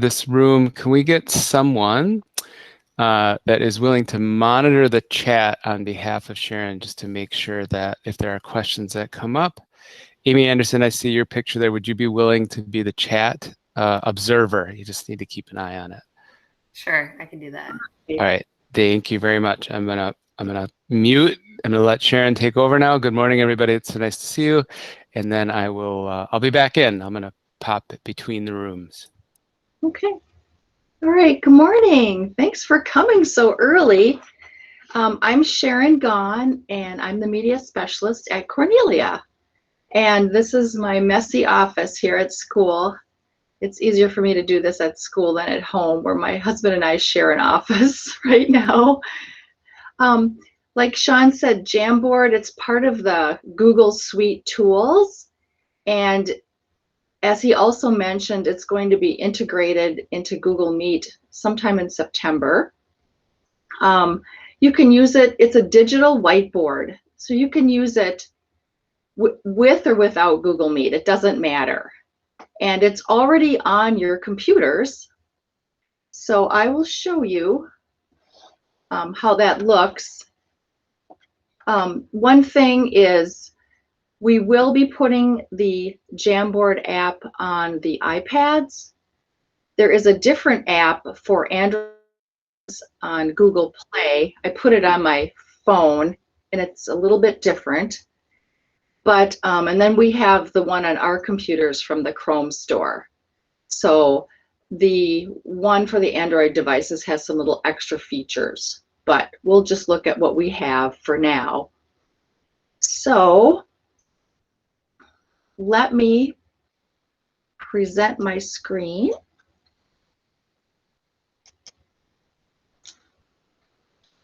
this room, can we get someone that is willing to monitor the chat on behalf of Sharon, just to make sure that if there are questions that come up? Amy Anderson, I see your picture there. Would you be willing to be the chat observer? You just need to keep an eye on it. Sure, I can do that. All right, thank you very much. I'm gonna mute. I'm gonna let Sharon take over now. Good morning, everybody. It's so nice to see you. And then I will. I'll be back in. I'm gonna pop between the rooms. Okay. All right. Good morning. Thanks for coming so early. I'm Sharon Gaughan, and I'm the media specialist at Cornelia. And this is my messy office here at school. It's easier for me to do this at school than at home, where my husband and I share an office right now. Like Sean said, Jamboard, it's part of the Google Suite tools. And as he also mentioned, it's going to be integrated into Google Meet sometime in September. You can use it, it's a digital whiteboard. So you can use it with or without Google Meet, it doesn't matter. And it's already on your computers. So I will show you how that looks. One thing is we will be putting the Jamboard app on the iPads. There is a different app for Android on Google Play. I put it on my phone and it's a little bit different. But, and then we have the one on our computers from the Chrome store. So the one for the Android devices has some little extra features, but we'll just look at what we have for now. So let me present my screen.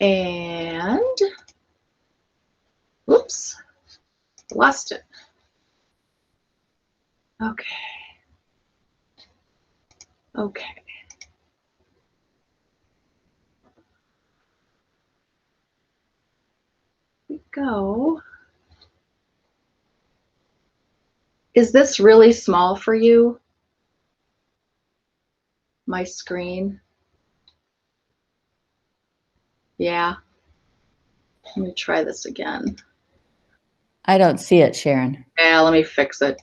And, whoops, lost it. Okay. Okay. Here we go. Is this really small for you? My screen? Yeah. Let me try this again. I don't see it, Sharon. Yeah, let me fix it.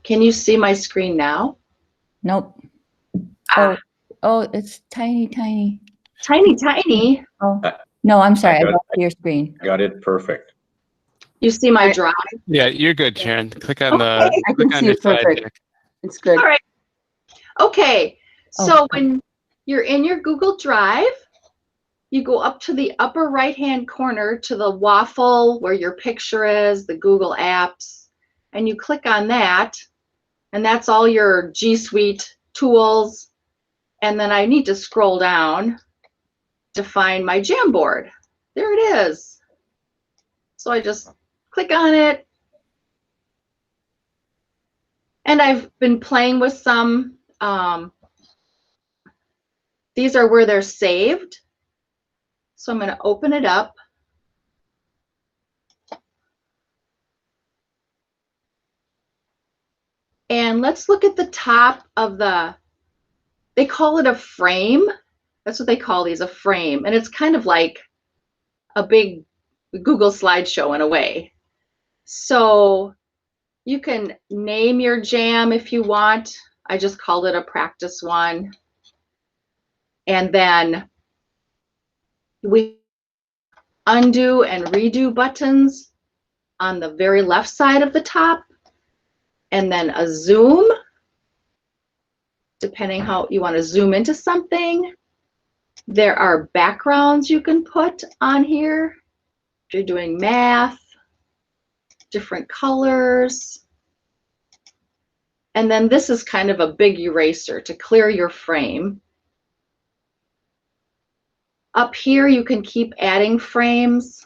Can you see my screen now? Nope. Ah. Oh, it's tiny, tiny. Tiny, tiny. Oh, no, I'm sorry. I don't see your screen. Got it perfect. You see my drive? Yeah, you're good, Sharon. Click on Okay. I click can on see your it slide perfect. deck. It's good. All right. Okay. Oh. So when you're in your Google Drive, you go up to the upper right-hand corner to the waffle where your picture is, the Google Apps, and you click on that, and that's all your G Suite tools. And then I need to scroll down to find my Jamboard. There it is. So I just click on it. And I've been playing with some. These are where they're saved. So I'm going to open it up. And let's look at the top of they call it a frame. That's what they call these, a frame. And it's kind of like a big Google slideshow in a way. So you can name your jam if you want. I just called it a practice one. And then we undo and redo buttons on the very left side of the top. And then a zoom, depending how you want to zoom into something. There are backgrounds you can put on here. If you're doing math, different colors. And then this is kind of a big eraser to clear your frame. Up here, you can keep adding frames.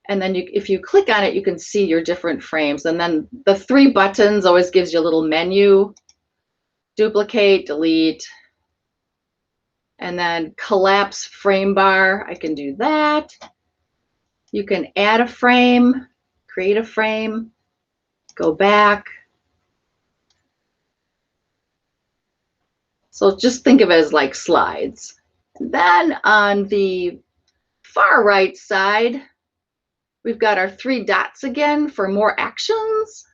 And then if you click on it, you can see your different frames. And then the 3 buttons always gives you a little menu. duplicate, delete, and then collapse frame bar. I can do that. You can add a frame, create a frame, go back. So just think of it as like slides. And then on the far right side, we've got our 3 dots again for more actions.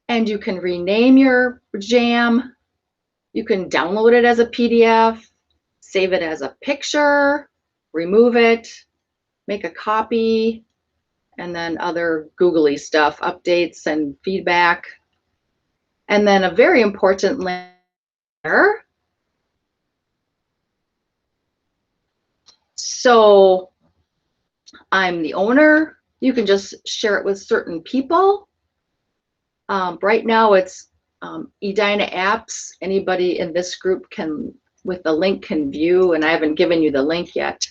And you can rename your jam. You can download it as a PDF, save it as a picture, remove it, make a copy, and then other googly stuff, updates and feedback. And then a very important link here. So I'm the owner. You can just share it with certain people. Right now it's Edina apps. Anybody in this group can, with the link, can view, and I haven't given you the link yet.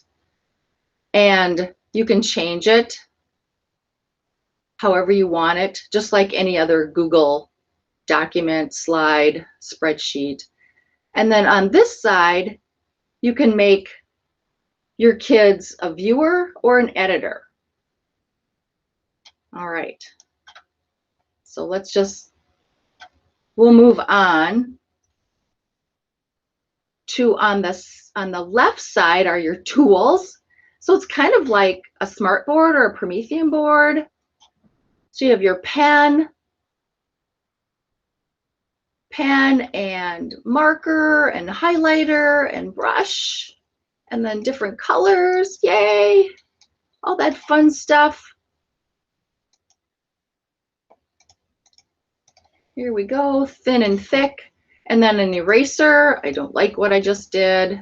And you can change it however you want it, just like any other Google document, slide, spreadsheet. And then on this side, you can make your kids a viewer or an editor. All right. So we'll move on to on the left side are your tools. So it's kind of like a smart board or a Promethean board. So you have your pen and marker and highlighter and brush, and then different colors. Yay! All that fun stuff. Here we go, thin and thick. And then an eraser. I don't like what I just did. You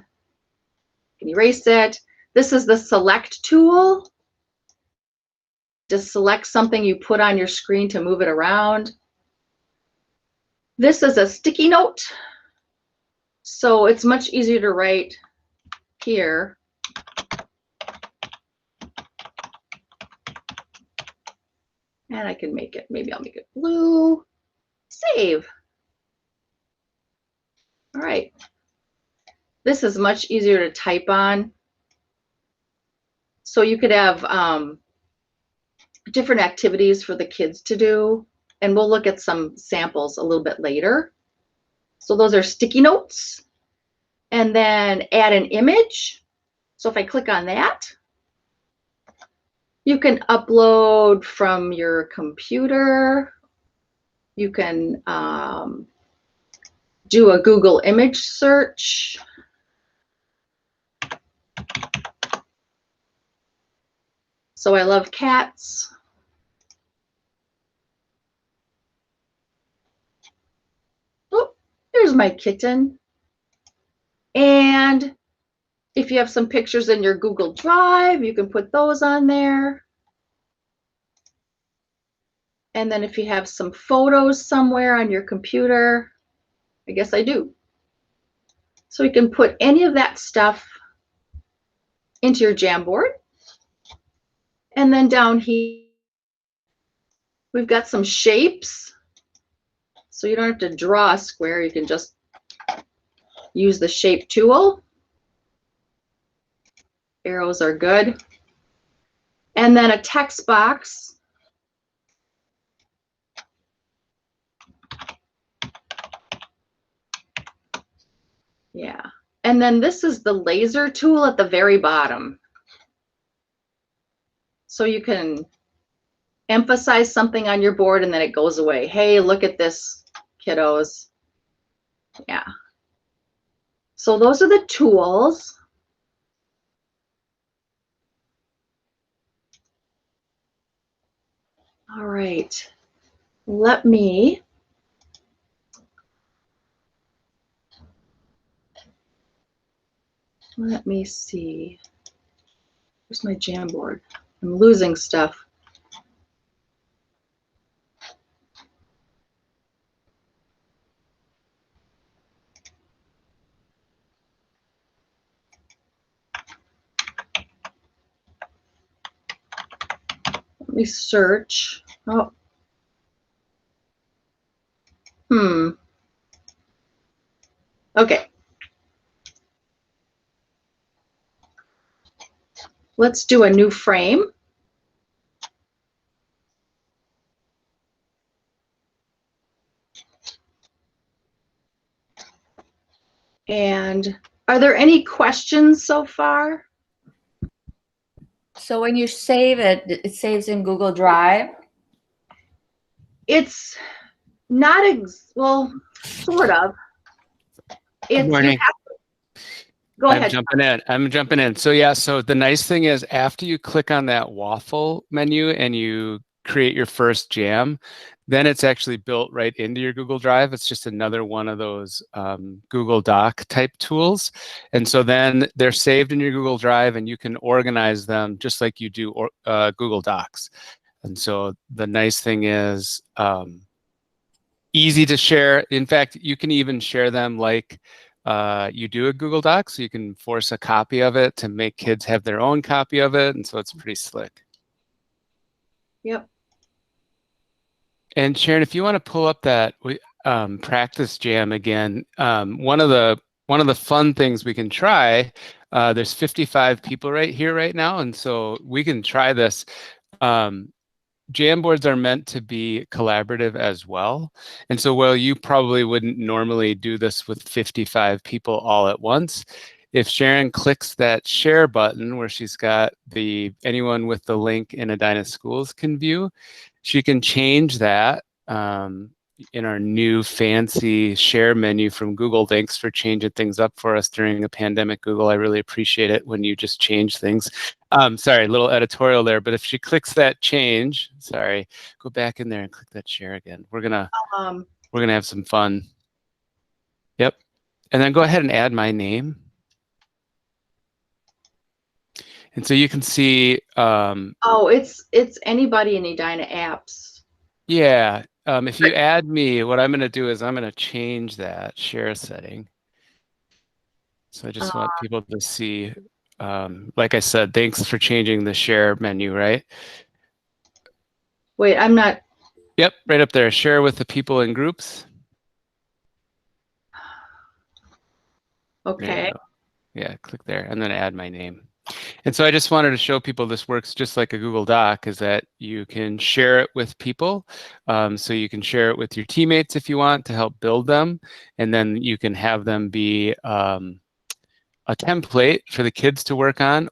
can erase it. This is the select tool. Just select something you put on your screen to move it around. This is a sticky note. So it's much easier to write here. And I can make it, maybe I'll make it blue. Save. All right. This is much easier to type on. So you could have different activities for the kids to do. And we'll look at some samples a little bit later. So those are sticky notes. And then add an image. So if I click on that, you can upload from your computer. You can do a Google image search. So I love cats. Oh, there's my kitten. And if you have some pictures in your Google Drive, you can put those on there. And then if you have some photos somewhere on your computer, I guess I do. So you can put any of that stuff into your Jamboard. And then down here, we've got some shapes. So you don't have to draw a square, you can just use the shape tool. Arrows are good. And then a text box. Yeah. And then this is the laser tool at the very bottom. So you can emphasize something on your board and then it goes away. Hey, look at this, kiddos. Yeah. So those are the tools. All right. Let me see. Where's my Jamboard? I'm losing stuff. Let me search. Oh. Okay. Let's do a new frame. And are there any questions so far? So when you save it, it saves in Google Drive? It's not well, sort of. Good It's morning. Go ahead. I'm jumping in. So yeah, so the nice thing is after you click on that waffle menu and you create your first jam, then it's actually built right into your Google Drive. It's just another one of those Google Doc type tools. And so then they're saved in your Google Drive and you can organize them just like you do Google Docs. And so the nice thing is easy to share. In fact, you can even share them like you do a Google Doc, so you can force a copy of it to make kids have their own copy of it. And so it's pretty slick. Yep. And Sharon, if you want to pull up that practice jam again, one of the fun things we can try, there's 55 people right now, and so we can try this. Jamboards are meant to be collaborative as well. And so while you probably wouldn't normally do this with 55 people all at once, if Sharon clicks that share button where she's got anyone with the link in Edina Schools can view, she can change that in our new fancy share menu from Google. Thanks for changing things up for us during a pandemic, Google. I really appreciate it when you just change things. Sorry, a little editorial there, but if she clicks that change, sorry, go back in there and click that share again. We're gonna have some fun. Yep, and then go ahead and add my name. And so you can see. Oh, it's anybody in Edina apps. Yeah. If you add me, what I'm going to do is I'm going to change that share setting. So I just want people to see, like I said, thanks for changing the share menu, right? Wait, I'm not. Yep, right up there. Share with the people in groups. Okay. Yeah, click there and then add my name. And so I just wanted to show people this works just like a Google Doc, is that you can share it with people. So you can share it with your teammates if you want to help build them. And then you can have them be a template for the kids to work on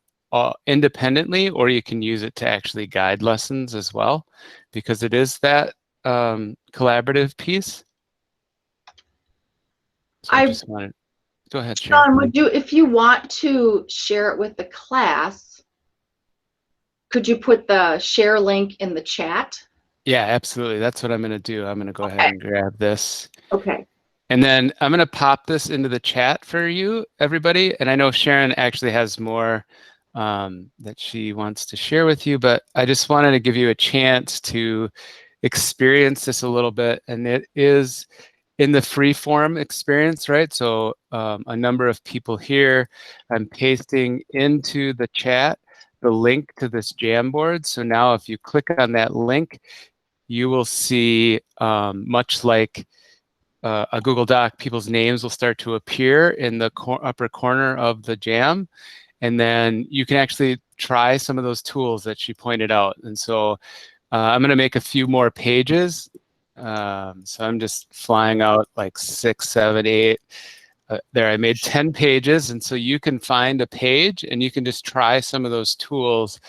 independently, or you can use it to actually guide lessons as well, because it is that collaborative piece. So I just wanted. Go ahead, Sharon. If you want to share it with the class, could you put the share link in the chat? Yeah, absolutely. That's what I'm going to do. I'm going to go ahead and grab this. Okay. And then I'm going to pop this into the chat for you, everybody. And I know Sharon actually has more that she wants to share with you, but I just wanted to give you a chance to experience this a little bit. And it is in the free form experience, right? So a number of people here, I'm pasting into the chat the link to this Jamboard. So now if you click on that link, you will see much like a Google Doc, people's names will start to appear in the upper corner of the jam. And then you can actually try some of those tools that she pointed out. And so I'm going to make a few more pages. So I'm just flying out like 6, 7, 8. There, I made 10 pages. And so you can find a page and you can just try some of those tools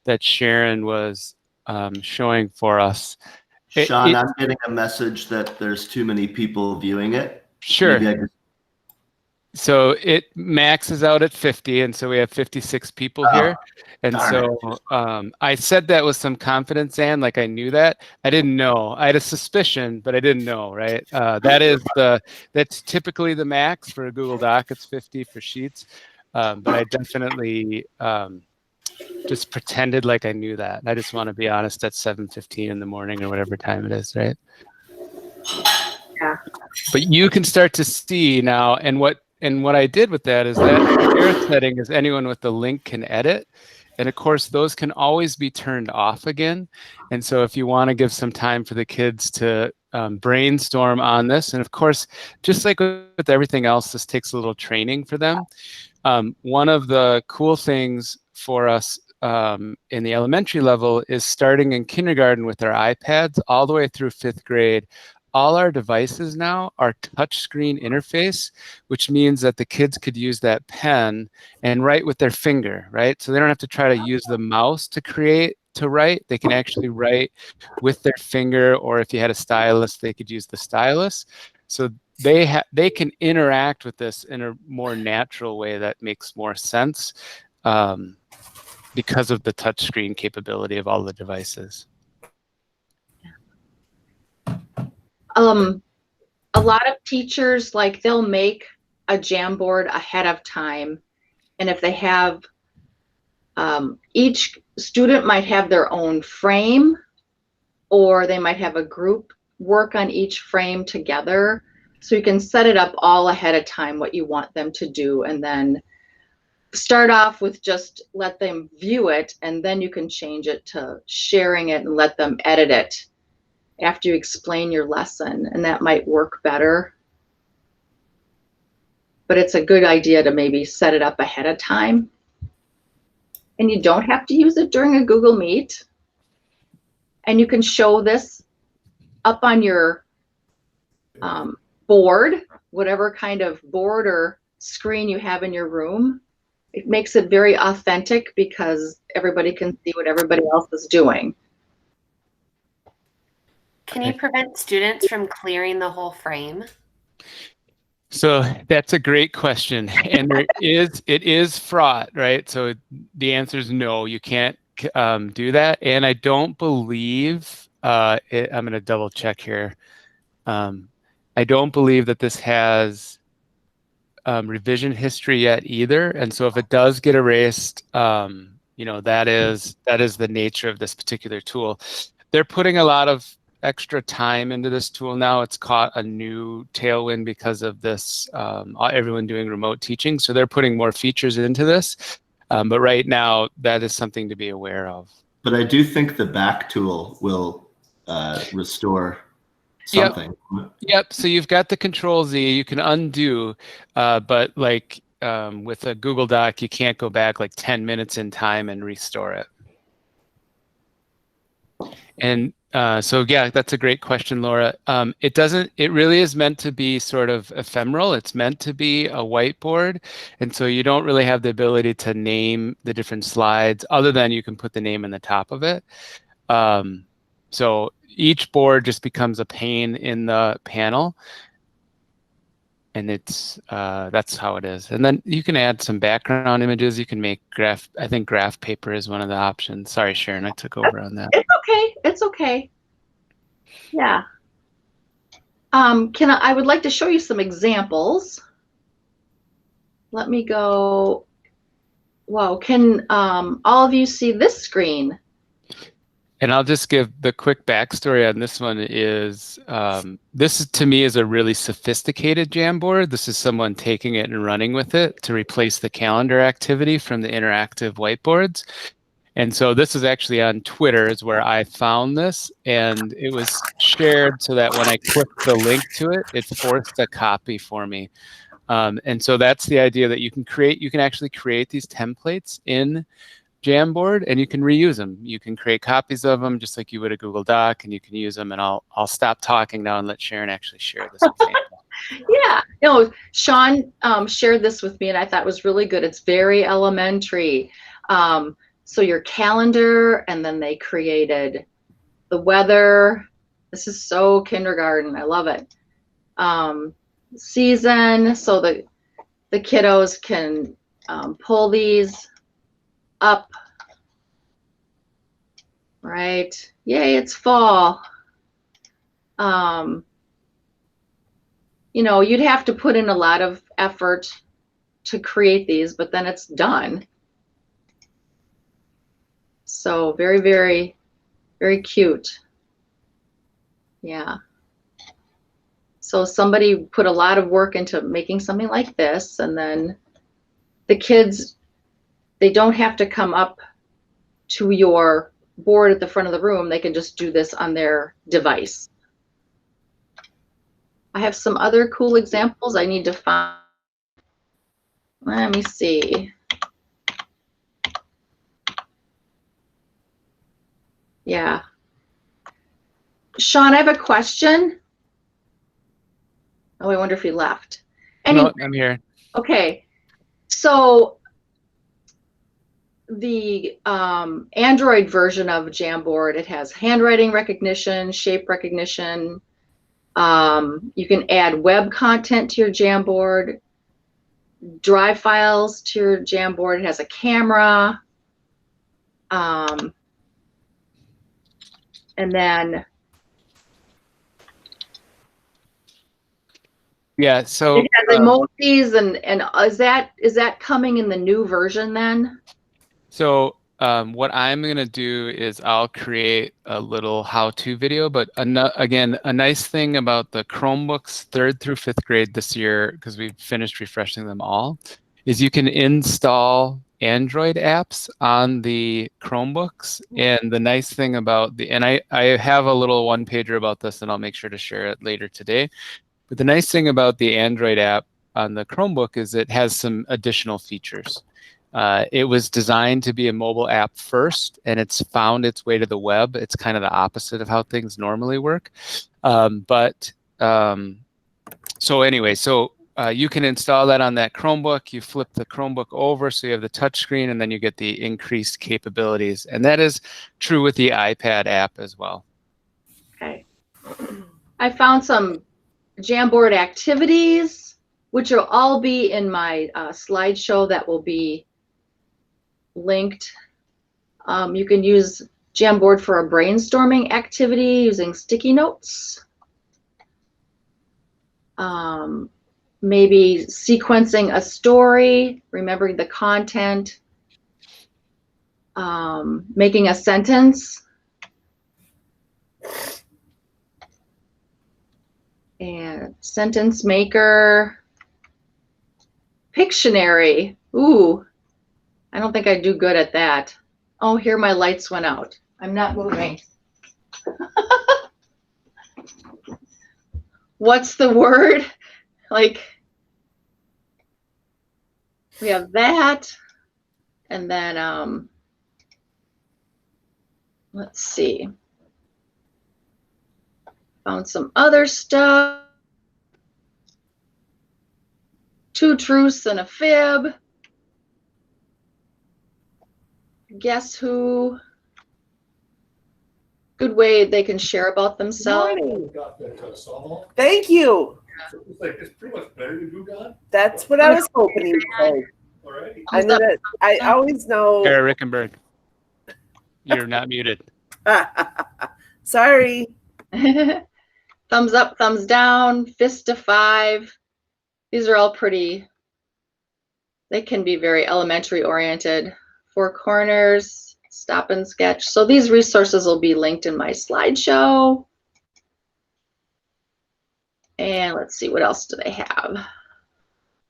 that Sharon was showing for us. Sean, I'm getting a message that there's too many people viewing it. Sure. So it maxes out at 50, and so we have 56 people here. And so I said that with some confidence, Ann, like I knew that. I didn't know. I had a suspicion, but I didn't know, right? That's typically the max for a Google Doc. It's 50 for Sheets. But I definitely just pretended like I knew that. I just want to be honest at 7:15 in the morning or whatever time it is, right? Yeah. But you can start to see now, and what I did with that is that share setting is anyone with the link can edit. And of course, those can always be turned off again. And so if you want to give some time for the kids to brainstorm on this. And of course, just like with everything else, this takes a little training for them. One of the cool things for us in the elementary level is starting in kindergarten with our iPads all the way through 5th grade. All our devices now are touchscreen interface, which means that the kids could use that pen and write with their finger, right? So they don't have to try to use the mouse to write. They can actually write with their finger, or if you had a stylus, they could use the stylus. So they can interact with this in a more natural way that makes more sense because of the touchscreen capability of all the devices. A lot of teachers, like, they'll make a Jamboard ahead of time, and if they have, each student might have their own frame, or they might have a group work on each frame together. So you can set it up all ahead of time, what you want them to do, and then start off with just let them view it, and then you can change it to sharing it and let them edit it after you explain your lesson, and that might work better. But it's a good idea to maybe set it up ahead of time. And you don't have to use it during a Google Meet. And you can show this up on your board, whatever kind of board or screen you have in your room. It makes it very authentic because everybody can see what everybody else is doing. Can you prevent students from clearing the whole frame? So that's a great question, and it is fraught, right? So the answer is no, you can't do that, and I don't believe I'm going to double check here. I don't believe that this has revision history yet either, and so if it does get erased, you know, that is the nature of this particular tool. They're putting a lot of extra time into this tool now. It's caught a new tailwind because of this, everyone doing remote teaching. So they're putting more features into this. But right now, that is something to be aware of. But I do think the back tool will restore something. Yep. So you've got the Control Z. You can undo, but like with a Google Doc, you can't go back like 10 minutes in time and restore it. And so yeah, that's a great question, Laura. It really is meant to be sort of ephemeral. It's meant to be a whiteboard. And so you don't really have the ability to name the different slides other than you can put the name in the top of it. So each board just becomes a pane in the panel. And it's that's how it is. And then you can add some background images. You can make I think graph paper is one of the options. Sorry, Sharon, I took over on that. It's okay. It's okay. Yeah. I would like to show you some examples. Let me go. Wow. Can all of you see this screen? And I'll just give the quick backstory on this one is, this to me is a really sophisticated Jamboard. This is someone taking it and running with it to replace the calendar activity from the interactive whiteboards. And so this is actually on Twitter is where I found this, and it was shared so that when I clicked the link to it, it forced a copy for me. And so that's the idea that you can actually create these templates in Jamboard, and you can reuse them. You can create copies of them just like you would a Google Doc, and you can use them. And I'll stop talking now and let Sharon actually share this example. Yeah, no, Sean shared this with me, and I thought it was really good. It's very elementary. So your calendar, and then they created the weather. This is so kindergarten. I love it. Season, so the kiddos can pull these up. Right. Yay, it's fall. You know, you'd have to put in a lot of effort to create these, but then it's done. So very, very, very cute. Yeah. So somebody put a lot of work into making something like this, and then the kids, they don't have to come up to your board at the front of the room. They can just do this on their device. I have some other cool examples I need to find. Let me see. Yeah. Sean, I have a question. Oh, I wonder if he left. No, I'm here. Okay. So the Android version of Jamboard, it has handwriting recognition, shape recognition. You can add web content to your Jamboard, drive files to your Jamboard. It has a camera. And then Yeah, so it has emojis and is that coming in the new version then? So what I'm going to do is I'll create a little how-to video, but again, a nice thing about the Chromebooks 3rd through 5th grade this year, because we've finished refreshing them all, is you can install Android apps on the Chromebooks. And the nice thing about and I have a little one-pager about this, and I'll make sure to share it later today. But the nice thing about the Android app on the Chromebook is it has some additional features. It was designed to be a mobile app first, and it's found its way to the web. It's kind of the opposite of how things normally work. So anyway, you can install that on that Chromebook. You flip the Chromebook over, so you have the touch screen, and then you get the increased capabilities. And that is true with the iPad app as well. Okay. I found some Jamboard activities, which will all be in my slideshow that will be linked. You can use Jamboard for a brainstorming activity using sticky notes. Maybe sequencing a story, remembering the content, making a sentence, and sentence maker, Pictionary. Ooh, I don't think I do good at that. Oh, here my lights went out. I'm not moving. What's the word? Like, we have that. And then, let's see. Found some other stuff. 2 truths and a fib. Guess who? Good way they can share about themselves. Thank you. It's pretty much better than Gaughan. That's what I was hoping you'd say. Alrighty. I always know. Sarah Rickenberg, you're not muted. Sorry. Thumbs up, thumbs down, fist to 5. These are all pretty, they can be very elementary oriented. 4 corners, stop and sketch. So these resources will be linked in my slideshow. And let's see, what else do they have?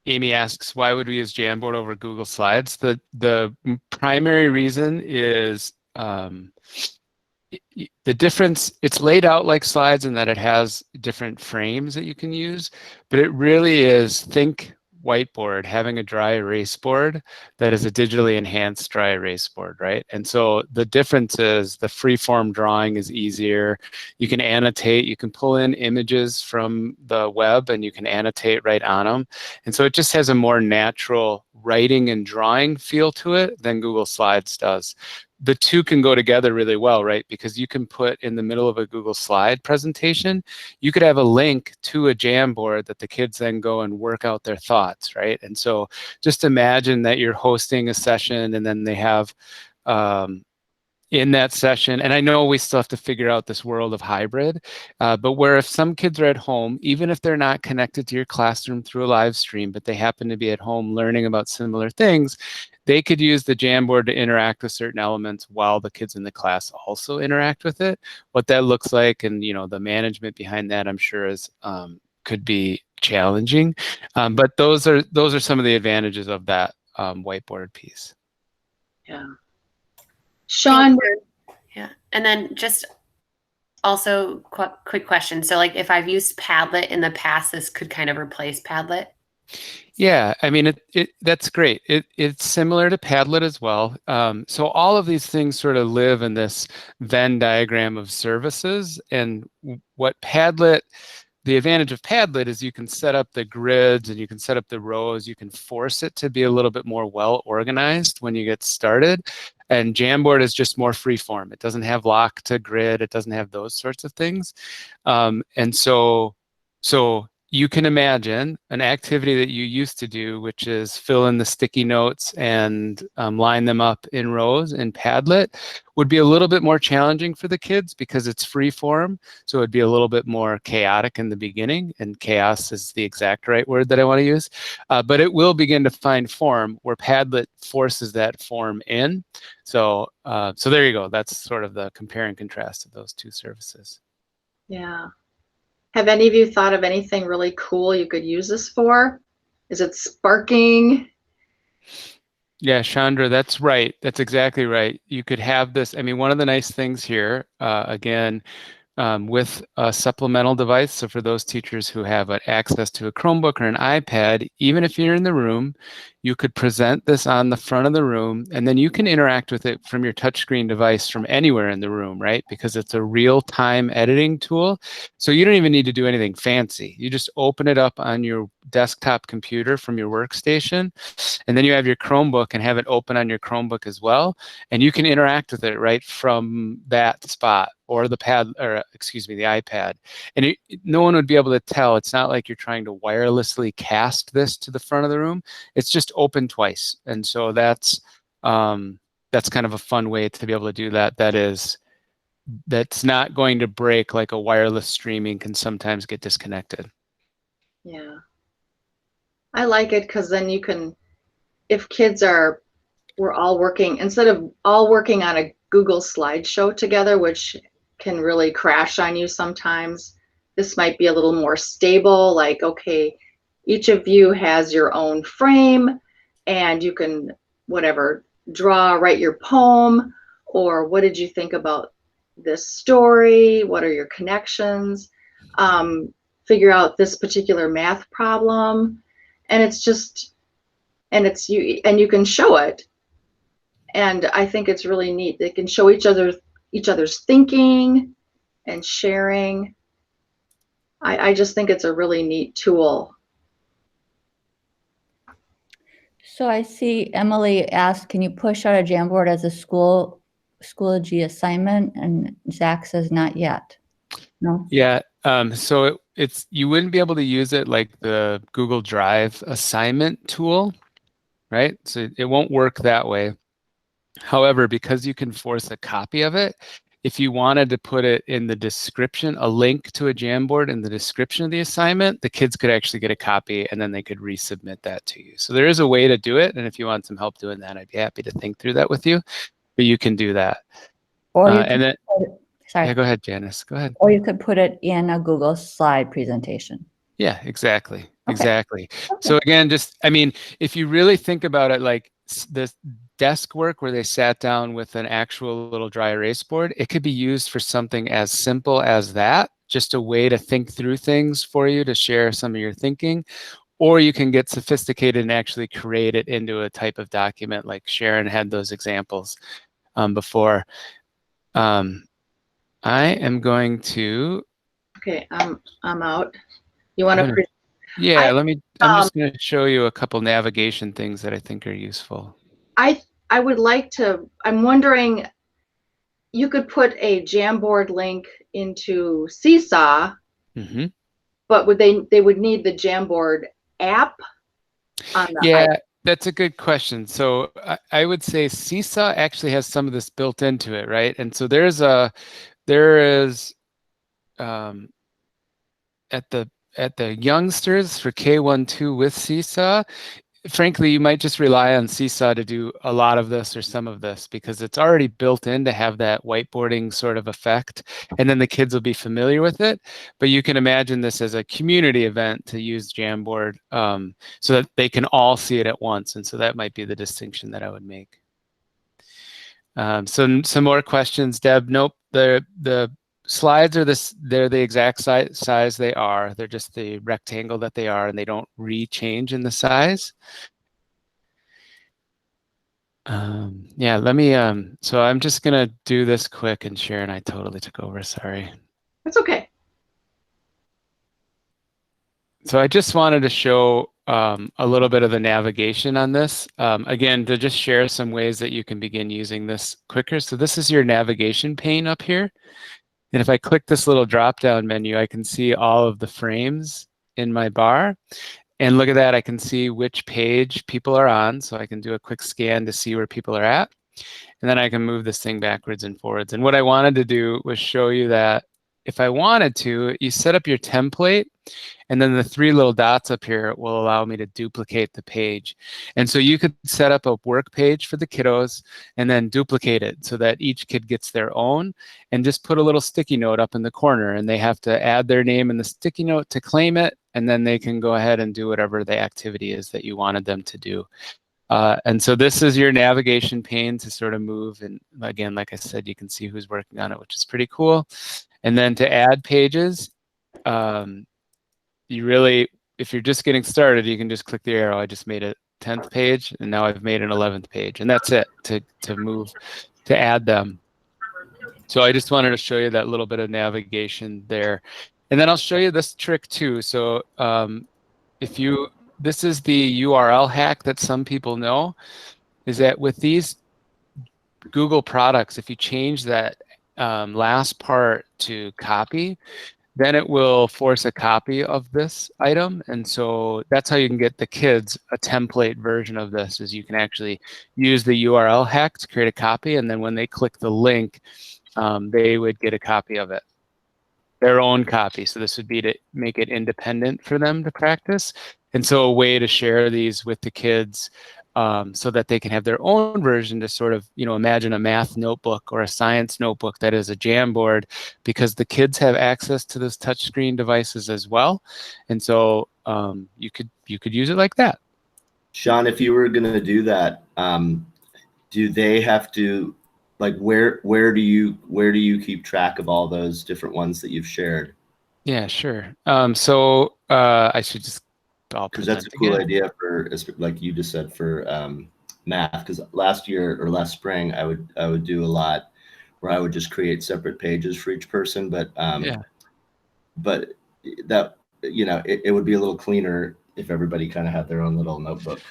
Amy asks, why would we use Jamboard over Google Slides? The primary reason is the difference, it's laid out like slides in that it has different frames that you can use, but it really is, think whiteboard, having a dry erase board that is a digitally enhanced dry erase board, right? And so the difference is the free-form drawing is easier. You can annotate, you can pull in images from the web and you can annotate right on them. And so it just has a more natural writing and drawing feel to it than Google Slides does. The two can go together really well, right? Because you can put in the middle of a Google Slide presentation, you could have a link to a Jamboard that the kids then go and work out their thoughts, right? And so just imagine that you're hosting a session and then they have in that session, and I know we still have to figure out this world of hybrid, but where if some kids are at home, even if they're not connected to your classroom through a live stream, but they happen to be at home learning about similar things, they could use the Jamboard to interact with certain elements while the kids in the class also interact with it. What that looks like and the management behind that, I'm sure is could be challenging, but those are some of the advantages of that whiteboard piece. Yeah. Sean. Yeah, and then just Also, quick question. So like if I've used Padlet in the past, this could kind of replace Padlet. Yeah, I mean, that's great. It's similar to Padlet as well. So all of these things sort of live in this Venn diagram of services. And what Padlet, the advantage of Padlet is you can set up the grids and you can set up the rows. You can force it to be a little bit more well organized when you get started. And Jamboard is just more freeform. It doesn't have lock to grid. It doesn't have those sorts of things. And so you can imagine an activity that you used to do, which is fill in the sticky notes and line them up in rows in Padlet, would be a little bit more challenging for the kids because it's free form. So it'd be a little bit more chaotic in the beginning, and chaos is the exact right word that I want to use. But it will begin to find form where Padlet forces that form in. So there you go. That's sort of the compare and contrast of those two services. Yeah. Have any of you thought of anything really cool you could use this for? Is it sparking? Yeah, Chandra, that's right. That's exactly right. You could have this. I mean, one of the nice things here, again, with a supplemental device. So for those teachers who have access to a Chromebook or an iPad, even if you're in the room, you could present this on the front of the room, and then you can interact with it from your touchscreen device from anywhere in the room, right? Because it's a real-time editing tool. So you don't even need to do anything fancy. You just open it up on your desktop computer from your workstation, and then you have your Chromebook and have it open on your Chromebook as well. And you can interact with it right from that spot, or the iPad. And no one would be able to tell. It's not like you're trying to wirelessly cast this to the front of the room. It's just open twice. And so that's kind of a fun way to be able to do that. That's not going to break like a wireless streaming can sometimes get disconnected. Yeah. I like it because then you can, if kids we're all working, instead of all working on a Google slideshow together, which can really crash on you sometimes, this might be a little more stable. Like, okay, each of you has your own frame and you can, whatever, write your poem, or what did you think about this story? What are your connections? Figure out this particular math problem. And it's just, and you can show it. And I think it's really neat. They can show each other's thinking and sharing. I just think it's a really neat tool. So I see Emily asked, can you push out a Jamboard as a Schoology assignment? And Zach says not yet. No? Yeah, so you wouldn't be able to use it like the Google Drive assignment tool, right? So it won't work that way. However, because you can force a copy of it, if you wanted to put it in the description, a link to a Jamboard in the description of the assignment, the kids could actually get a copy and then they could resubmit that to you. So there is a way to do it. And if you want some help doing that, I'd be happy to think through that with you, but you can do that. Or you and then, sorry. Yeah, go ahead, Janice, go ahead. Or you could put it in a Google slide presentation. Yeah, exactly. Okay. Exactly. Okay. So again, if you really think about it, like this desk work where they sat down with an actual little dry erase board, it could be used for something as simple as that, just a way to think through things for you, to share some of your thinking. Or you can get sophisticated and actually create it into a type of document, like Sharon had those examples before. I am going to. Okay, I'm out. You want to? Yeah, I'm just going to show you a couple navigation things that I think are useful. I would like to. I'm wondering. You could put a Jamboard link into Seesaw, but they would need the Jamboard app on the iPad. That's a good question. So I would say Seesaw actually has some of this built into it, right? And so there is at the youngsters for K1-2 with Seesaw, frankly, you might just rely on Seesaw to do a lot of this or some of this because it's already built in to have that whiteboarding sort of effect. And then the kids will be familiar with it. But you can imagine this as a community event to use Jamboard so that they can all see it at once. And so that might be the distinction that I would make. So some more questions, Deb. Nope, the slides are they're the exact size they are. They're just the rectangle that they are, and they don't re-change in the size. Yeah, let me, so I'm just gonna do this quick, and Sharon, I totally took over, sorry. That's okay. So I just wanted to show a little bit of the navigation on this. Again, to just share some ways that you can begin using this quicker. So this is your navigation pane up here. And if I click this little drop-down menu, I can see all of the frames in my bar. And look at that, I can see which page people are on. So I can do a quick scan to see where people are at. And then I can move this thing backwards and forwards. And what I wanted to do was show you that if I wanted to, you set up your template, and then the 3 little dots up here will allow me to duplicate the page. And so you could set up a work page for the kiddos and then duplicate it so that each kid gets their own, and just put a little sticky note up in the corner, and they have to add their name in the sticky note to claim it, and then they can go ahead and do whatever the activity is that you wanted them to do. And so this is your navigation pane to sort of move. And again, like I said, you can see who's working on it, which is pretty cool. And then to add pages, you really, if you're just getting started, you can just click the arrow. I just made a 10th page, and now I've made an 11th page, and that's it to move, to add them. So I just wanted to show you that little bit of navigation there. And then I'll show you this trick too. So this is the URL hack that some people know, is that with these Google products, if you change that last part to copy, then it will force a copy of this item. And so that's how you can get the kids a template version of this, is you can actually use the URL hack to create a copy. And then when they click the link, they would get a copy of it, their own copy. So this would be to make it independent for them to practice. And so a way to share these with the kids so that they can have their own version to sort of, imagine a math notebook or a science notebook that is a Jamboard, because the kids have access to those touchscreen devices as well. And so you could use it like that. Sean, if you were going to do that, do they have to, like, where do you keep track of all those different ones that you've shared? Yeah, sure. So I should just, because that's a cool idea for, like you just said, for math. Because last spring, I would do a lot where I would just create separate pages for each person. But but that, it would be a little cleaner if everybody kind of had their own little notebook.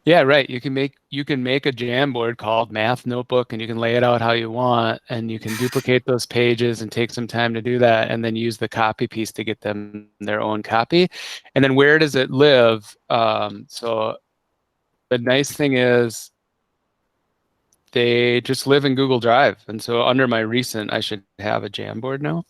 Yeah, right. You can make a Jamboard called Math Notebook, and you can lay it out how you want, and you can duplicate those pages and take some time to do that, and then use the copy piece to get them their own copy. And then where does it live? So the nice thing is they just live in Google Drive. And so under my recent, I should have a Jamboard now.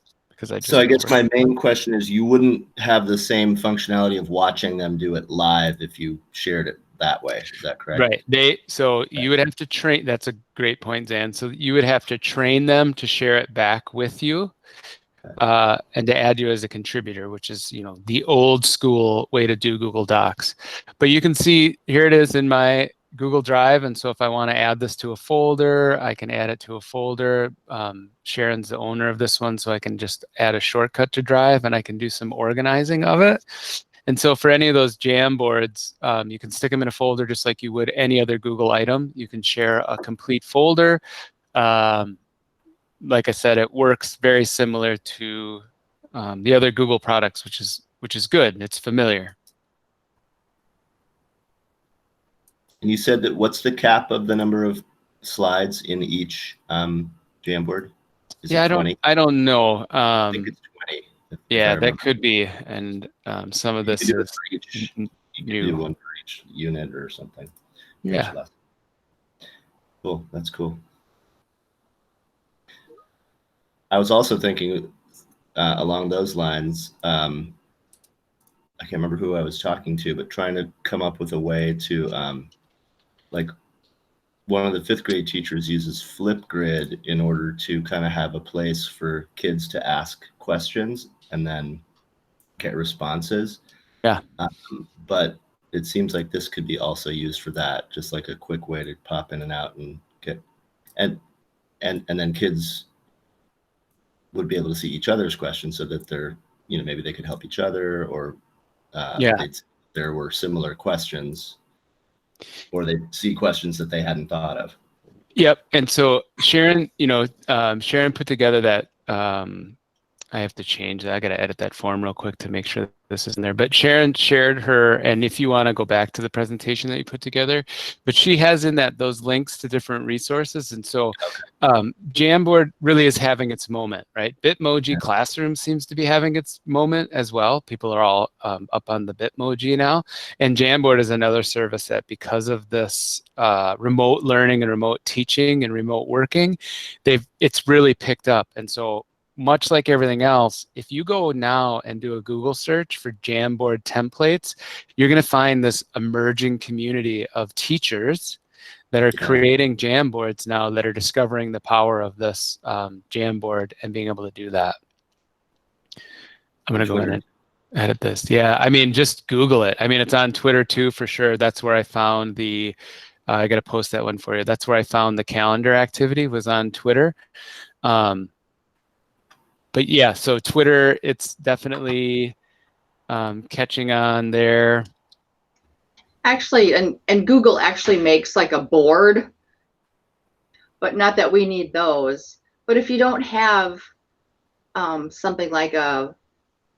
So I guess my main question is, you wouldn't have the same functionality of watching them do it live if you shared it that way. Is that correct? Right. You would have to train. That's a great point, Zan. So you would have to train them to share it back with you, and to add you as a contributor, which is, the old school way to do Google Docs. But you can see here it is in my Google Drive. And so if I want to add this to a folder, I can add it to a folder. Sharon's the owner of this one, so I can just add a shortcut to Drive, and I can do some organizing of it. And so for any of those Jamboards, you can stick them in a folder just like you would any other Google item. You can share a complete folder. Like I said, it works very similar to the other Google products, which is good. It's familiar. And you said that, what's the cap of the number of slides in each Jamboard? Is it 20? I don't know. I think it's 20. Yeah, that could be. And some of this is you can do one for each unit or something. Yeah. Cool. That's cool. I was also thinking along those lines. I can't remember who I was talking to, but trying to come up with a way to, like, one of the 5th grade teachers uses Flipgrid in order to kind of have a place for kids to ask questions and then get responses. Yeah. But it seems like this could be also used for that, just like a quick way to pop in and out and get, and then kids would be able to see each other's questions so that they're, maybe they could help each other, or Yeah. there were similar questions, or they see questions that they hadn't thought of. Yep. And so Sharon, Sharon put together that, I have to change that. I got to edit that form real quick to make sure this isn't there. But Sharon shared her, and if you want to go back to the presentation that you put together, but she has in that those links to different resources. And so Jamboard really is having its moment, right? Bitmoji Classroom seems to be having its moment as well. People are all up on the Bitmoji now. And Jamboard is another service that, because of this remote learning and remote teaching and remote working, it's really picked up. And so much like everything else, if you go now and do a Google search for Jamboard templates, you're going to find this emerging community of teachers that are creating Jamboards now, that are discovering the power of this Jamboard and being able to do that. I'm going to go in and edit this. Yeah, I mean, just Google it. I mean, it's on Twitter too, for sure. That's where I found the, I got to post that one for you. That's where I found the calendar activity, was on Twitter. But yeah, so Twitter, it's definitely catching on there. Actually, and Google actually makes like a board, but not that we need those. But if you don't have something like the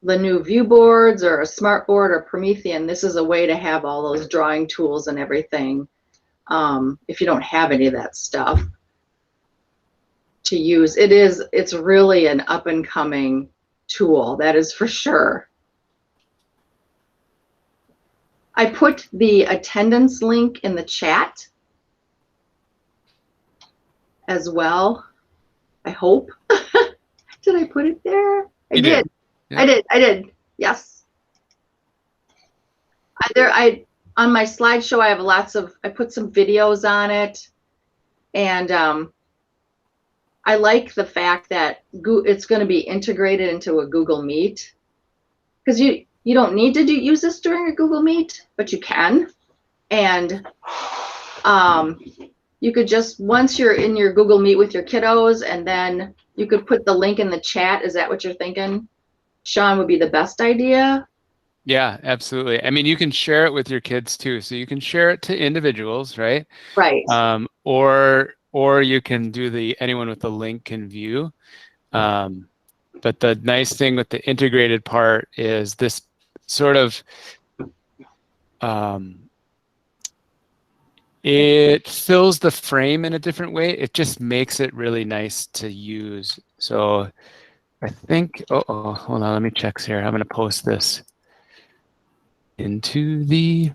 new view boards or a smart board or Promethean, this is a way to have all those drawing tools and everything. If you don't have any of that stuff to use, it's really an up and coming tool, that is for sure. I put the attendance link in the chat as well, I hope. Did I put it there? I did. Yeah. I did. Yes. On my slideshow, I have I put some videos on it, and I like the fact that it's going to be integrated into a Google Meet, because you don't need to use this during a Google Meet, but you can. And you could just, once you're in your Google Meet with your kiddos, and then you could put the link in the chat. Is that what you're thinking, Sean, would be the best idea? Yeah, absolutely. I mean, you can share it with your kids too. So you can share it to individuals, right? Right. Or you can do the anyone with the link can view. But the nice thing with the integrated part is this sort of, it fills the frame in a different way. It just makes it really nice to use. So I think, hold on, let me check here. I'm going to post this into the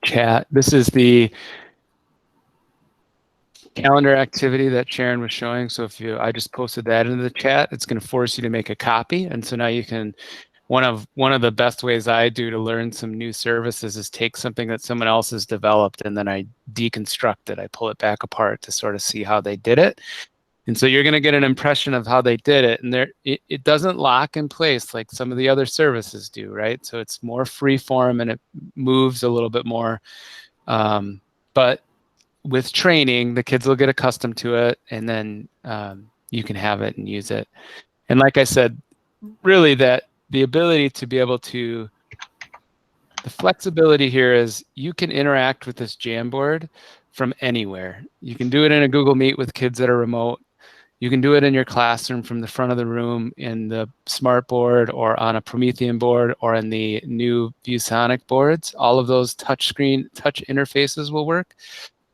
chat. This is the calendar activity that Sharon was showing. So I just posted that into the chat, it's going to force you to make a copy. And so now you can, one of the best ways I do to learn some new services is take something that someone else has developed, and then I deconstruct it. I pull it back apart to sort of see how they did it. And so you're going to get an impression of how they did it. And it doesn't lock in place like some of the other services do, right? So it's more free form and it moves a little bit more. But with training, the kids will get accustomed to it, and then you can have it and use it. And like I said, really that the ability to be able to, the flexibility here is you can interact with this Jamboard from anywhere. You can do it in a Google Meet with kids that are remote. You can do it in your classroom from the front of the room in the smart board, or on a Promethean board, or in the new ViewSonic boards. All of those touch interfaces will work.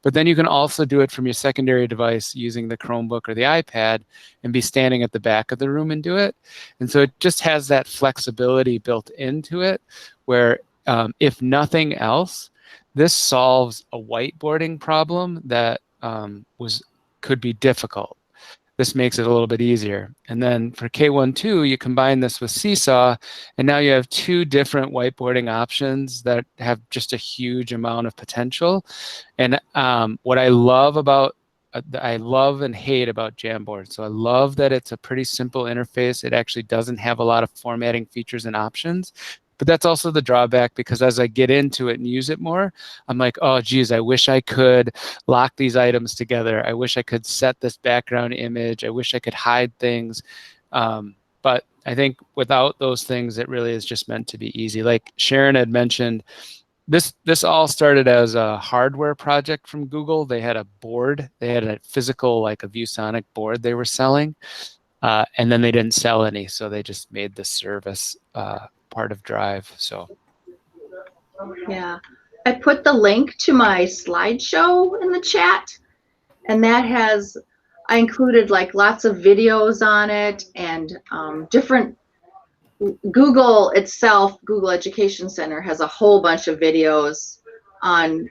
But then you can also do it from your secondary device using the Chromebook or the iPad, and be standing at the back of the room and do it. And so it just has that flexibility built into it, where if nothing else, this solves a whiteboarding problem that could be difficult. This makes it a little bit easier. And then for K1-2, you combine this with Seesaw, and now you have two different whiteboarding options that have just a huge amount of potential. And what I love and hate about Jamboard. So I love that it's a pretty simple interface. It actually doesn't have a lot of formatting features and options, But that's also the drawback, because as I get into it and use it more, I'm like, oh, geez, I wish I could lock these items together. I wish I could set this background image. I wish I could hide things. But I think without those things, it really is just meant to be easy. Like Sharon had mentioned, this all started as a hardware project from Google. They had a board. They had a physical, like a ViewSonic board they were selling. And then they didn't sell any, so they just made the service part of Drive. So Yeah. I put the link to my slideshow in the chat, and that has, I included like lots of videos on it, and different, Google itself, Google Education Center has a whole bunch of videos on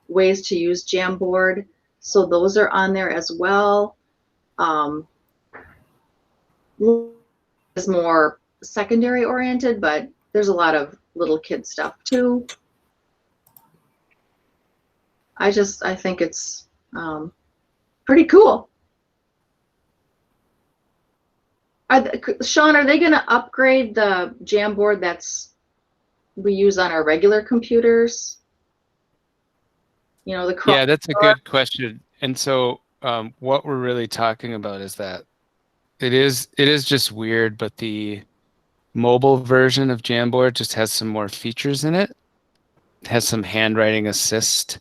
ways to use Jamboard. So those are on there as well. Is more secondary oriented, but there's a lot of little kid stuff too. I think it's pretty cool. Sean, are they going to upgrade the Jamboard we use on our regular computers? You know, the yeah, that's a good question. And so what we're really talking about is that it is just weird, but the mobile version of Jamboard just has some more features in it. It has some handwriting assist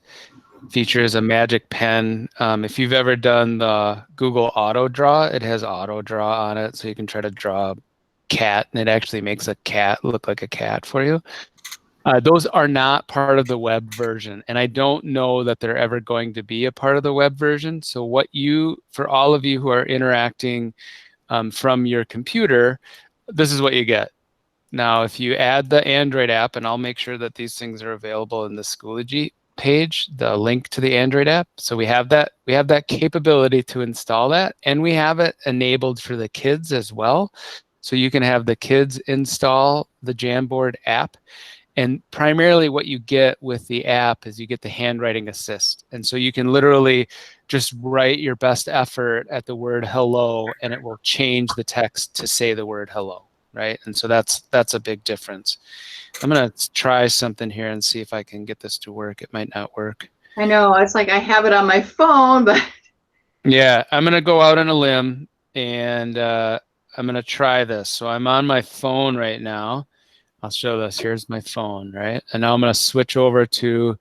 features, a magic pen. If you've ever done the Google Auto Draw, it has Auto Draw on it, so you can try to draw a cat, and it actually makes a cat look like a cat for you. Those are not part of the web version, and I don't know that they're ever going to be a part of the web version. So for all of you who are interacting from your computer, this is what you get. Now, if you add the Android app, and I'll make sure that these things are available in the Schoology page, the link to the Android app. So we have that capability to install that, and we have it enabled for the kids as well. So you can have the kids install the Jamboard app. And primarily what you get with the app is you get the handwriting assist. And so you can literally just write your best effort at the word hello, and it will change the text to say the word hello, right? And so that's a big difference. I'm going to try something here and see if I can get this to work. It might not work. I know, it's like I have it on my phone, but. Yeah, I'm going to go out on a limb, and I'm going to try this. So I'm on my phone right now. I'll show this. Here's my phone, right? And now I'm going to switch over to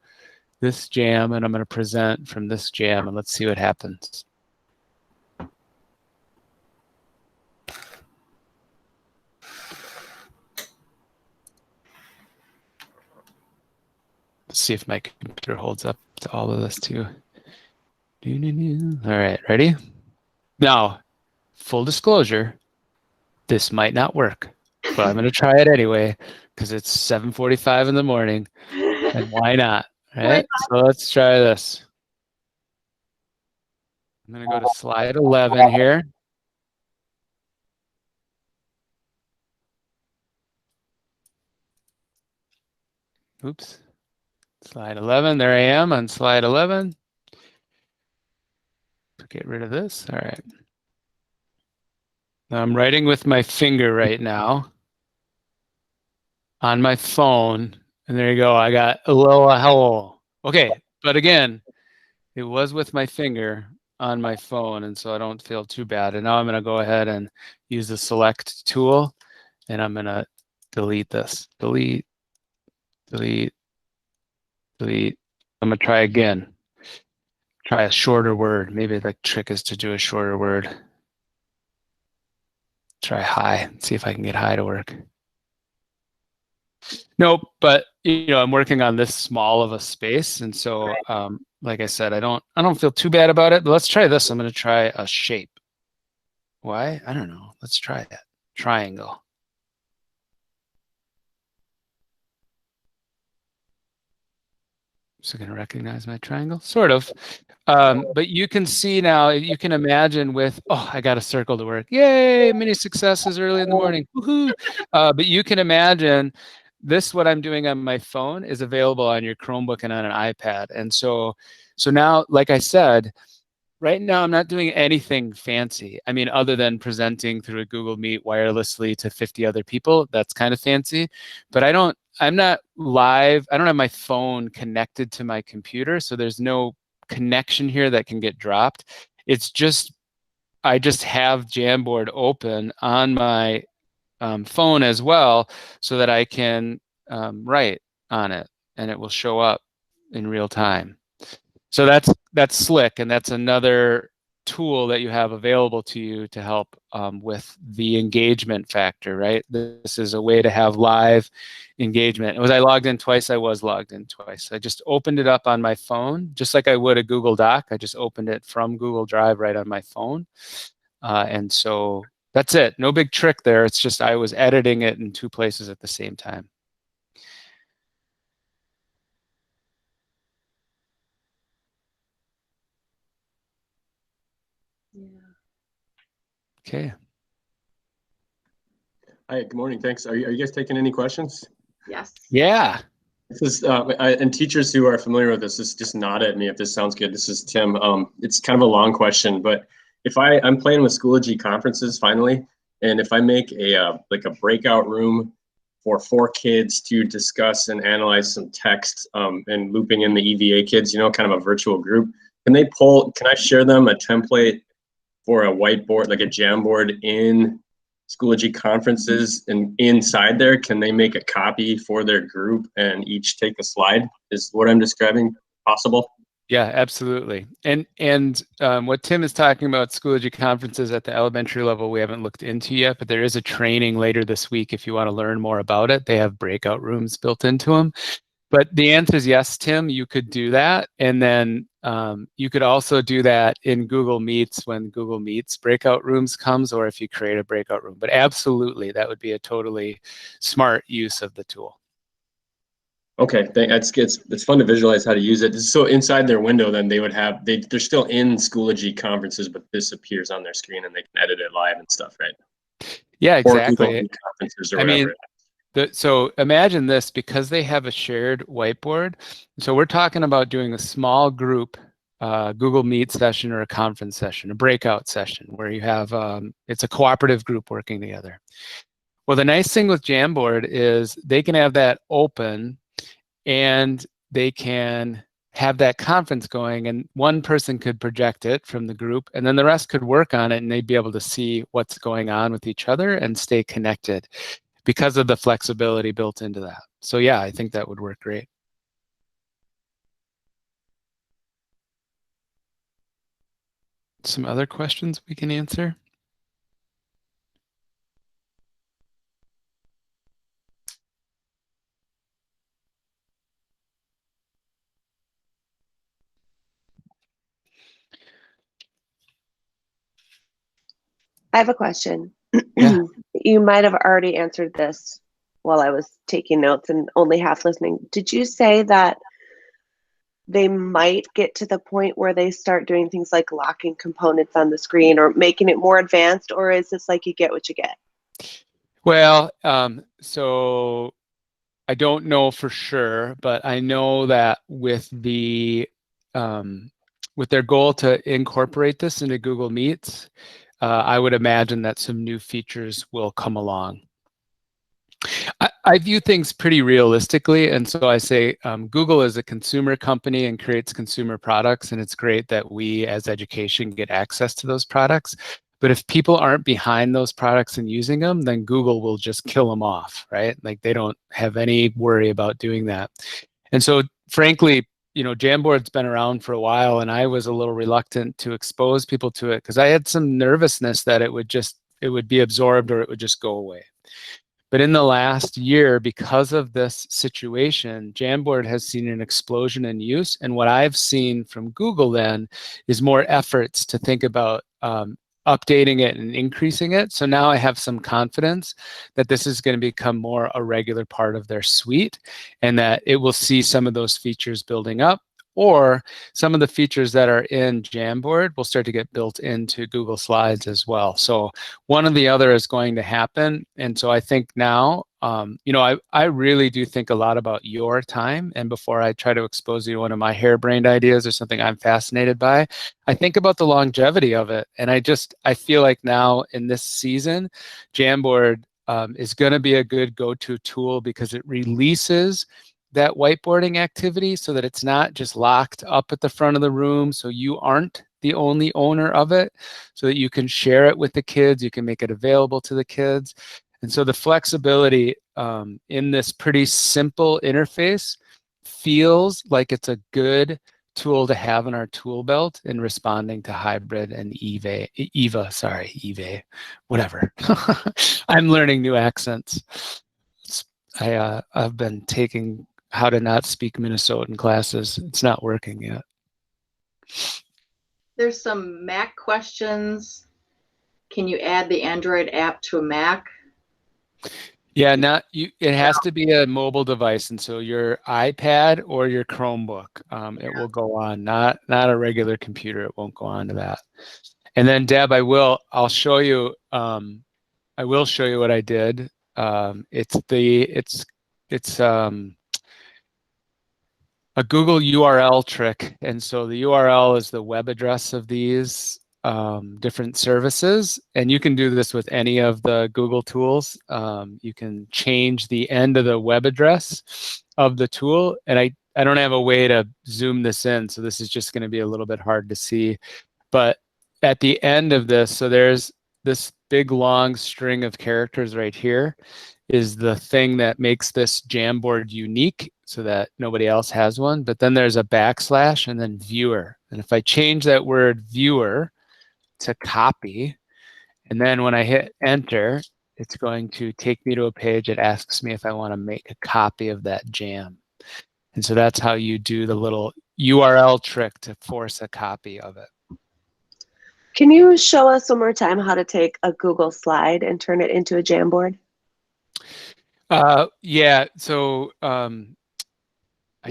this jam, and I'm going to present from this jam, and let's see what happens. Let's see if my computer holds up to all of this too. All right, ready? Now, full disclosure, this might not work, but I'm going to try it anyway because it's 7:45 in the morning, and why not? Right? So let's try this. I'm going to go to slide 11 here. Oops. Slide 11. There I am on slide 11. Get rid of this. All right. Now I'm writing with my finger right now on my phone. And there you go. I got a little hello. Okay. But again, it was with my finger on my phone, and so I don't feel too bad. And now I'm going to go ahead and use the select tool, and I'm going to delete this. Delete, delete, delete. I'm going to try again. Try a shorter word. Maybe the trick is to do a shorter word. Try hi. See if I can get hi to work. Nope, but I'm working on this small of a space, and so like I said, I don't feel too bad about it. But let's try this. I'm going to try a shape. Why? I don't know. Let's try that. Triangle. So going to recognize my triangle, sort of. But you can see now, you can imagine with, oh, I got a circle to work. Yay, many successes early in the morning. Woohoo. But you can imagine this, what I'm doing on my phone is available on your Chromebook and on an iPad. And so now, like I said, Right now, I'm not doing anything fancy. I mean, other than presenting through a Google Meet wirelessly to 50 other people, that's kind of fancy. But I'm not live. I don't have my phone connected to my computer, so there's no connection here that can get dropped. It's just, I just have Jamboard open on my phone as well, so that I can write on it, and it will show up in real time. So that's slick, and that's another tool that you have available to you to help with the engagement factor, right? This is a way to have live engagement. Was I logged in twice? I was logged in twice. I just opened it up on my phone, just like I would a Google Doc. I just opened it from Google Drive right on my phone. And so that's it. No big trick there. It's just I was editing it in two places at the same time. Yeah. Okay. Hi, good morning. Thanks. Are you guys taking any questions? Yes. Yeah. This is and teachers who are familiar with this, just nod at me if this sounds good. This is Tim. It's kind of a long question, but if I'm playing with Schoology conferences finally, and if I make a like a breakout room for 4 kids to discuss and analyze some text, and looping in the EVA kids, you know, kind of a virtual group, can I share them a template for a whiteboard, like a Jamboard in Schoology conferences, and inside there, can they make a copy for their group and each take a slide? Is what I'm describing possible? Yeah, absolutely. And what Tim is talking about, Schoology conferences at the elementary level, we haven't looked into yet, but there is a training later this week if you want to learn more about it. They have breakout rooms built into them. But the answer is yes, Tim, you could do that. And then you could also do that in Google Meets when Google Meets breakout rooms comes, or if you create a breakout room. But absolutely, that would be a totally smart use of the tool. Okay, it's fun to visualize how to use it. So inside their window, then they would have, they're still in Schoology conferences, but this appears on their screen and they can edit it live and stuff, right? Yeah, Or exactly. Google Meet conferences or I whatever. mean, so imagine this, because they have a shared whiteboard. So we're talking about doing a small group Google Meet session or a conference session, a breakout session where you have, it's a cooperative group working together. Well, the nice thing with Jamboard is they can have that open and they can have that conference going, and one person could project it from the group, and then the rest could work on it, and they'd be able to see what's going on with each other and stay connected because of the flexibility built into that. So yeah, I think that would work great. Some other questions we can answer? I have a question. Yeah. You might have already answered this while I was taking notes and only half listening. Did you say that they might get to the point where they start doing things like locking components on the screen or making it more advanced, or is this like you get what you get? Well, so I don't know for sure, but I know that with the with their goal to incorporate this into Google Meets, I would imagine that some new features will come along. I view things pretty realistically, and so I say Google is a consumer company and creates consumer products, and it's great that we as education get access to those products. But if people aren't behind those products and using them, then Google will just kill them off, right? Like they don't have any worry about doing that. And so frankly, you know, Jamboard's been around for a while, and I was a little reluctant to expose people to it because I had some nervousness that it would be absorbed or it would just go away. But in the last year, because of this situation, Jamboard has seen an explosion in use. And what I've seen from Google then is more efforts to think about updating it and increasing it. So now I have some confidence that this is going to become more a regular part of their suite and that it will see some of those features building up, or some of the features that are in Jamboard will start to get built into Google Slides as well. So one or the other is going to happen. And so I think now I really do think a lot about your time. And before I try to expose you to one of my harebrained ideas or something I'm fascinated by, I think about the longevity of it. And I feel like now in this season, Jamboard is going to be a good go-to tool because it releases that whiteboarding activity so that it's not just locked up at the front of the room. So you aren't the only owner of it, so that you can share it with the kids. You can make it available to the kids. And so the flexibility in this pretty simple interface feels like it's a good tool to have in our tool belt in responding to hybrid and EVA, whatever. I'm learning new accents. I've been taking how to not speak Minnesotan classes. It's not working yet. There's some Mac questions. Can you add the Android app to a Mac? Yeah, it has to be a mobile device, and so your iPad or your Chromebook, it will go on. Not a regular computer. It won't go on to that. And then Deb, I will show you what I did. It's a Google URL trick, and so the URL is the web address of these different services, and you can do this with any of the Google tools. You can change the end of the web address of the tool, and I don't have a way to zoom this in, so this is just going to be a little bit hard to see. But at the end of this, so there's this big long string of characters right here, is the thing that makes this Jamboard unique so that nobody else has one. But then there's a backslash and then viewer. And if I change that word viewer to copy, and then when I hit enter, it's going to take me to a page that asks me if I want to make a copy of that jam. And so that's how you do the little URL trick to force a copy of it. Can you show us one more time how to take a Google slide and turn it into a Jamboard? Yeah, so I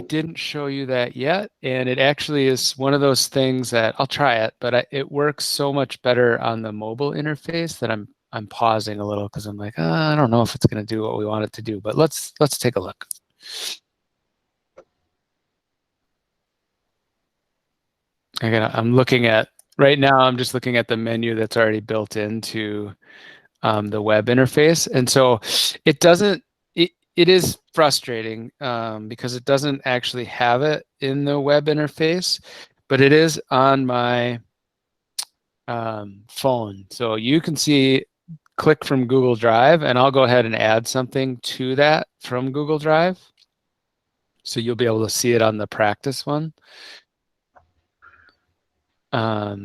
didn't show you that yet, and it actually is one of those things that I'll try it, but it works so much better on the mobile interface that I'm pausing a little because I'm like, I don't know if it's going to do what we want it to do, but let's take a look. I'm looking at right now. I'm just looking at the menu that's already built into the web interface, and so it doesn't. It is frustrating because it doesn't actually have it in the web interface, but it is on my phone. So you can see, click from Google Drive, and I'll go ahead and add something to that from Google Drive. So you'll be able to see it on the practice one. I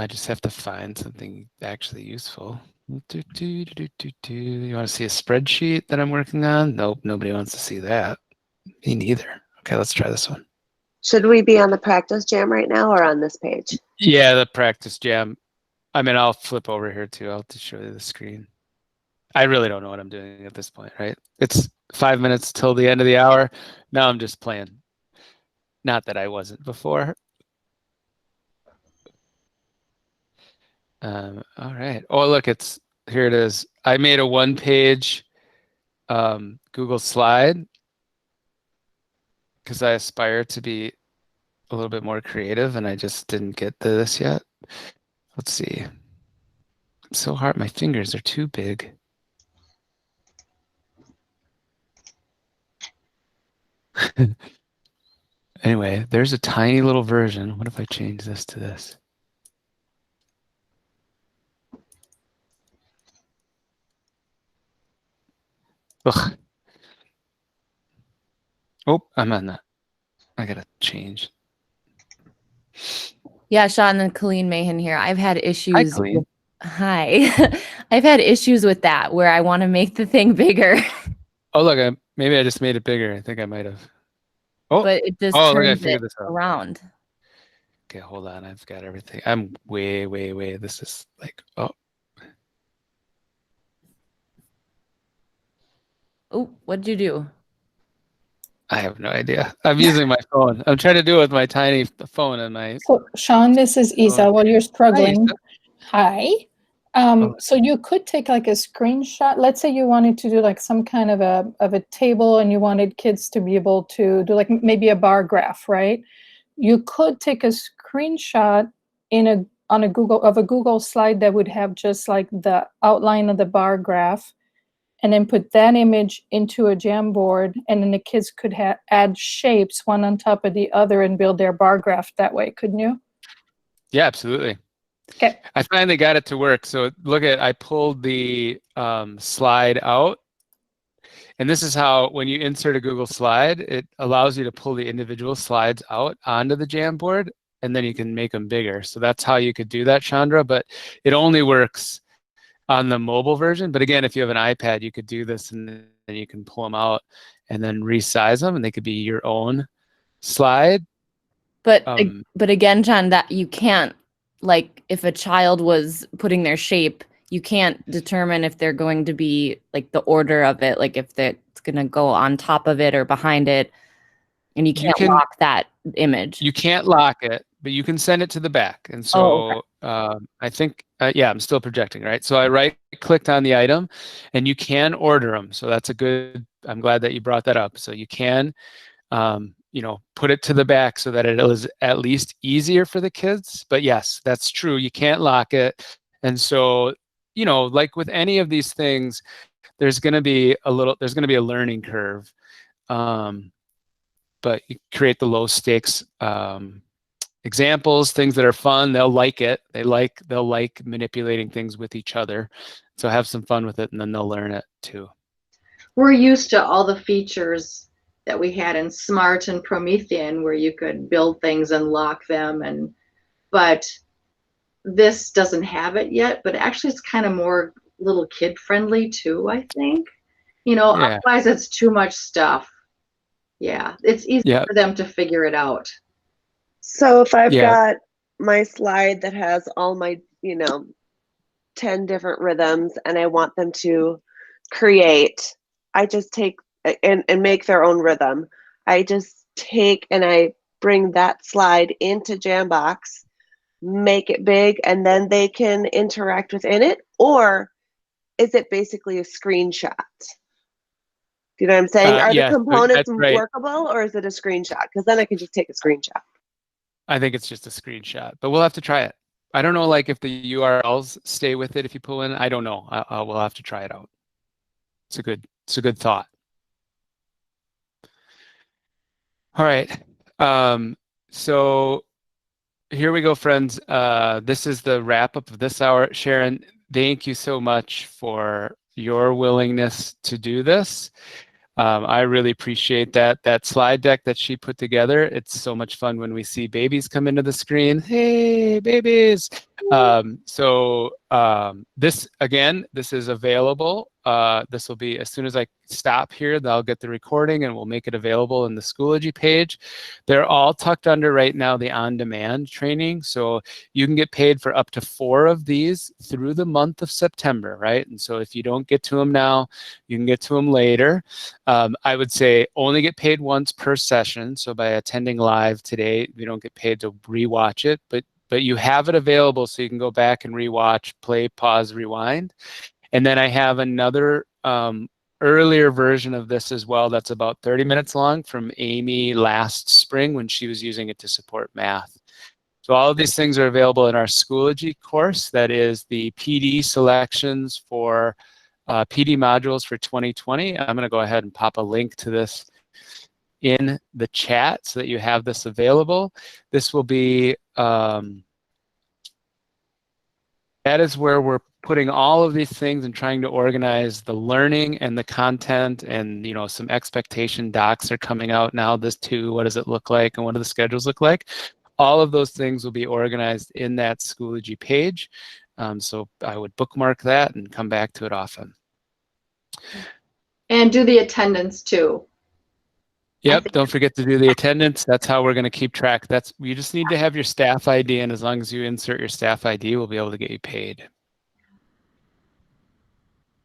just have to find something actually useful. You want to see a spreadsheet that I'm working on? Nope, nobody wants to see that. Me neither. Okay, let's try this one. Should we be on the practice jam right now or on this page? Yeah, the practice jam. I mean, I'll flip over here too. I'll just show you the screen. I really don't know what I'm doing at this point, right? It's 5 minutes till the end of the hour. Now I'm just playing. Not that I wasn't before. All right. Oh, look, here it is. I made a one-page Google slide because I aspire to be a little bit more creative, and I just didn't get to this yet. Let's see. It's so hard. My fingers are too big. Anyway, there's a tiny little version. What if I change this to this? Ugh. Oh, I'm on that. I gotta change. Yeah, Sean and Colleen Mahan here. I've had issues. Hi, Colleen. Hi. I've had issues with that where I want to make the thing bigger. Oh, look, maybe I just made it bigger. I think I might have. Oh, but it just look, I turns figured it this out. around. Okay, hold on. I've got everything. I'm way. This is like, oh. Oh, what did you do? I have no idea. I'm using my phone. I'm trying to do it with my tiny phone and my. So, Sean, this is Isa. While you're struggling, Isa. hi. So you could take like a screenshot. Let's say you wanted to do like some kind of a table and you wanted kids to be able to do like maybe a bar graph, right? You could take a screenshot on a Google slide that would have just like the outline of the bar graph, and then put that image into a Jamboard, and then the kids could add shapes one on top of the other and build their bar graph that way, couldn't you? Yeah, absolutely. Okay. I finally got it to work. So I pulled the slide out. And this is how, when you insert a Google slide, it allows you to pull the individual slides out onto the Jamboard, and then you can make them bigger. So that's how you could do that, Chandra, but it only works on the mobile version. But again, if you have an iPad, you could do this, and then you can pull them out and then resize them, and they could be your own slide. But again, John, that you can't, like, if a child was putting their shape, you can't determine if they're going to be like the order of it, like if it's going to go on top of it or behind it, and you can't lock that image. You can't lock it, but you can send it to the back. And so I think, yeah, I'm still projecting, right? So I right-clicked on the item, and you can order them. So that's I'm glad that you brought that up. So you can, put it to the back so that it is at least easier for the kids. But yes, that's true. You can't lock it. And so, like with any of these things, there's going to be a learning curve. But you create the low stakes examples, things that are fun. They'll like it. They'll like manipulating things with each other. So have some fun with it, and then they'll learn it too. We're used to all the features that we had in Smart and Promethean, where you could build things and lock them, but this doesn't have it yet. But actually, it's kind of more little kid friendly too, I think. Otherwise it's too much stuff. Yeah, it's easy for them to figure it out. So if I've got my slide that has all my, 10 different rhythms, and I want them to create, I just take and make their own rhythm. I just take and I bring that slide into Jambox, make it big, and then they can interact within it? Or is it basically a screenshot? Do you know what I'm saying? Are the components workable, or is it a screenshot? Because then I can just take a screenshot. I think it's just a screenshot, but we'll have to try it. I don't know, like if the URLs stay with it if you pull in. I don't know. We'll have to try it out. It's a good thought. All right. So here we go, friends. This is the wrap up of this hour. Sharon, thank you so much for your willingness to do this. I really appreciate that slide deck that she put together. It's so much fun when we see babies come into the screen. Hey, babies. This is available. This will be, as soon as I stop here, they'll get the recording and we'll make it available in the Schoology page. They're all tucked under right now the on-demand training. So you can get paid for up to 4 of these through the month of September, right? And so if you don't get to them now, you can get to them later. I would say only get paid once per session. So by attending live today, you don't get paid to rewatch it, but you have it available so you can go back and rewatch, play, pause, rewind. And then I have another earlier version of this as well that's about 30 minutes long from Amy last spring when she was using it to support math. So all of these things are available in our Schoology course. That is the PD selections for PD modules for 2020. I'm going to go ahead and pop a link to this in the chat so that you have this available. This will be, that is where we're putting all of these things and trying to organize the learning and the content, and some expectation docs are coming out now. This too, what does it look like and what do the schedules look like? All of those things will be organized in that Schoology page. So I would bookmark that and come back to it often. And do the attendance too. Yep, don't forget to do the attendance. That's how we're going to keep track. You just need to have your staff ID, and as long as you insert your staff ID, we'll be able to get you paid.